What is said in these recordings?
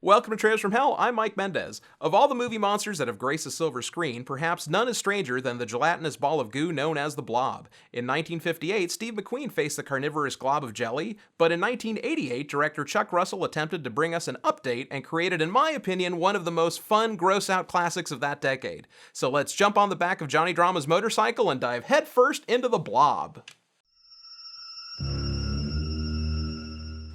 Welcome to Trailers from Hell, I'm Mike Mendez. Of all the movie monsters that have graced the silver screen, perhaps none is stranger than the gelatinous ball of goo known as the BLOB. In 1958, Steve McQueen faced the carnivorous glob of jelly, but in 1988, director Chuck Russell attempted to bring us an update and created, in my opinion, one of the most fun, gross-out classics of that decade. So let's jump on the back of Johnny Drama's motorcycle and dive headfirst into the BLOB.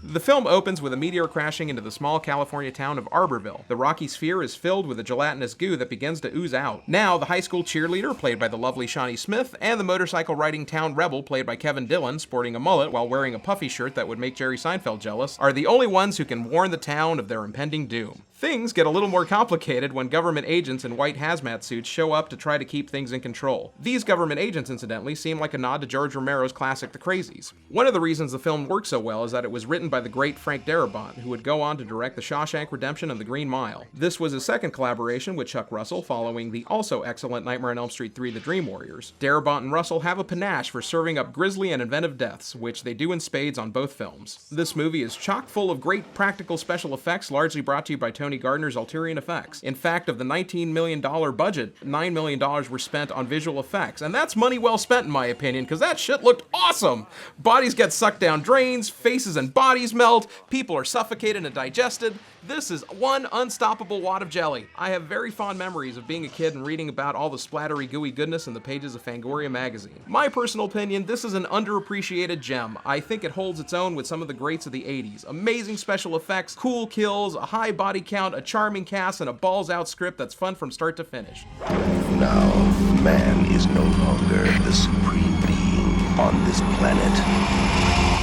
The film opens with a meteor crashing into the small California town of Arborville. The rocky sphere is filled with a gelatinous goo that begins to ooze out. Now, the high school cheerleader, played by the lovely Shawnee Smith, and the motorcycle-riding town rebel, played by Kevin Dillon, sporting a mullet while wearing a puffy shirt that would make Jerry Seinfeld jealous, are the only ones who can warn the town of their impending doom. Things get a little more complicated when government agents in white hazmat suits show up to try to keep things in control. These government agents, incidentally, seem like a nod to George Romero's classic The Crazies. One of the reasons the film works so well is that it was written by the great Frank Darabont, who would go on to direct The Shawshank Redemption and The Green Mile. This was his second collaboration with Chuck Russell, following the also excellent Nightmare on Elm Street 3: The Dream Warriors. Darabont and Russell have a panache for serving up grisly and inventive deaths, which they do in spades on both films. This movie is chock full of great practical special effects, largely brought to you by Tony Gardner's Ulterior Effects. In fact, of the $19 million budget, $9 million were spent on visual effects, and that's money well spent in my opinion, because that shit looked awesome! Bodies get sucked down drains, faces and bodies melt, people are suffocated and digested. This is one unstoppable wad of jelly. I have very fond memories of being a kid and reading about all the splattery gooey goodness in the pages of Fangoria magazine. My personal opinion, this is an underappreciated gem. I think it holds its own with some of the greats of the 80s. Amazing special effects, cool kills, a high body count, a charming cast, and a balls-out script that's fun from start to finish. Now, man is no longer the supreme being on this planet.